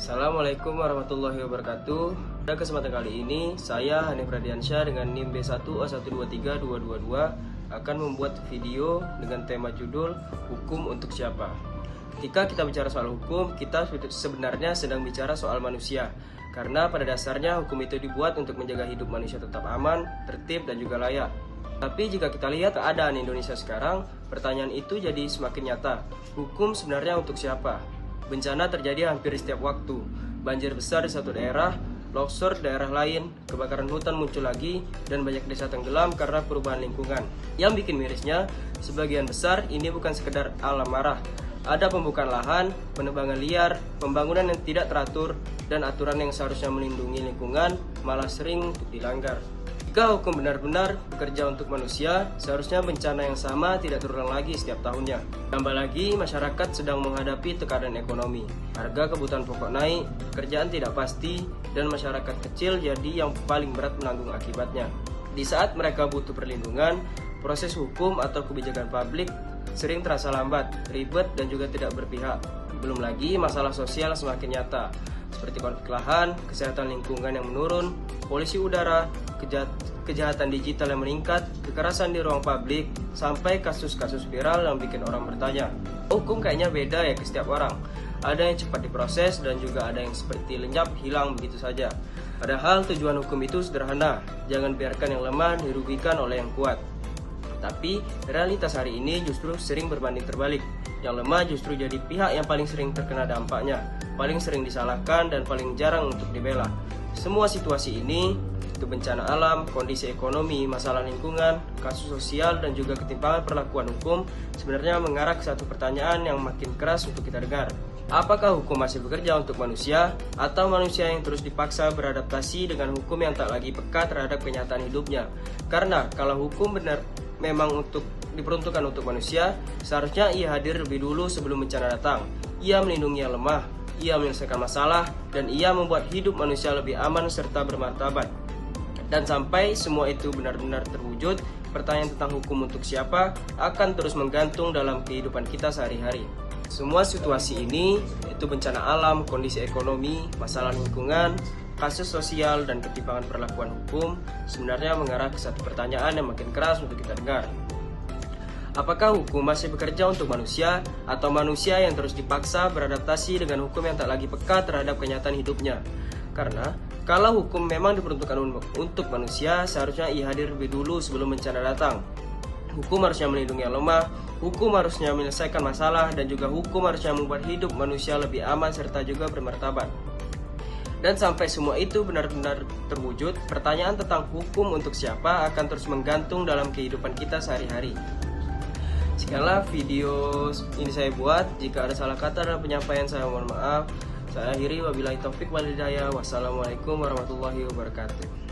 Assalamualaikum warahmatullahi wabarakatuh. Pada kesempatan kali ini, saya Hanif Radiansyah dengan NIM B1A123222 akan membuat video dengan tema judul Hukum untuk Siapa. Ketika kita bicara soal hukum, kita sebenarnya sedang bicara soal manusia. Karena pada dasarnya hukum itu dibuat untuk menjaga hidup manusia tetap aman, tertib, dan juga layak. Tapi jika kita lihat keadaan Indonesia sekarang, pertanyaan itu jadi semakin nyata. Hukum sebenarnya untuk siapa? Bencana terjadi hampir di setiap waktu. Banjir besar di satu daerah, longsor di daerah lain, kebakaran hutan muncul lagi, dan banyak desa tenggelam karena perubahan lingkungan. Yang bikin mirisnya, sebagian besar ini bukan sekedar alam marah. Ada pembukaan lahan, penebangan liar, pembangunan yang tidak teratur, dan aturan yang seharusnya melindungi lingkungan malah sering dilanggar. Jika hukum benar-benar bekerja untuk manusia, seharusnya bencana yang sama tidak terulang lagi setiap tahunnya. Tambah lagi, masyarakat sedang menghadapi tekanan ekonomi. Harga kebutuhan pokok naik, pekerjaan tidak pasti, dan masyarakat kecil jadi yang paling berat menanggung akibatnya. Di saat mereka butuh perlindungan, proses hukum atau kebijakan publik sering terasa lambat, ribet, dan juga tidak berpihak. Belum lagi masalah sosial semakin nyata, seperti konflik lahan, kesehatan lingkungan yang menurun, polusi udara, kejahatan digital yang meningkat, kekerasan di ruang publik, sampai kasus-kasus viral yang bikin orang bertanya, hukum kayaknya beda ya ke setiap orang. Ada yang cepat diproses dan juga ada yang seperti lenyap hilang begitu saja. Padahal tujuan hukum itu sederhana, jangan biarkan yang lemah dirugikan oleh yang kuat. Tapi realitas hari ini justru sering berbanding terbalik. Yang lemah justru jadi pihak yang paling sering terkena dampaknya, paling sering disalahkan dan paling jarang untuk dibela. Semua situasi ini, itu bencana alam, kondisi ekonomi, masalah lingkungan, kasus sosial, dan juga ketimpangan perlakuan hukum, sebenarnya mengarah ke satu pertanyaan yang makin keras untuk kita dengar. Apakah hukum masih bekerja untuk manusia, atau manusia yang terus dipaksa beradaptasi dengan hukum yang tak lagi peka terhadap kenyataan hidupnya? Karena kalau hukum benar memang diperuntukkan untuk manusia, seharusnya ia hadir lebih dulu sebelum bencana datang. Ia melindungi yang lemah, ia menyelesaikan masalah, dan ia membuat hidup manusia lebih aman serta bermartabat. Dan sampai semua itu benar-benar terwujud, pertanyaan tentang hukum untuk siapa akan terus menggantung dalam kehidupan kita sehari-hari. Semua situasi ini, yaitu bencana alam, kondisi ekonomi, masalah lingkungan, kasus sosial, dan ketimpangan perlakuan hukum, sebenarnya mengarah ke satu pertanyaan yang makin keras untuk kita dengar. Apakah hukum masih bekerja untuk manusia, atau manusia yang terus dipaksa beradaptasi dengan hukum yang tak lagi peka terhadap kenyataan hidupnya? Karena kalau hukum memang diperuntukkan untuk manusia, seharusnya ia hadir lebih dulu sebelum bencana datang. Hukum harusnya melindungi yang lemah, hukum harusnya menyelesaikan masalah, dan juga hukum harusnya membuat hidup manusia lebih aman serta juga bermartabat. Dan sampai semua itu benar-benar terwujud, pertanyaan tentang hukum untuk siapa akan terus menggantung dalam kehidupan kita sehari-hari. Sekianlah video ini saya buat. Jika ada salah kata dalam penyampaian, saya mohon maaf. Saya akhiri, wabillahi taufik wal hidayah. Wassalamualaikum warahmatullahi wabarakatuh.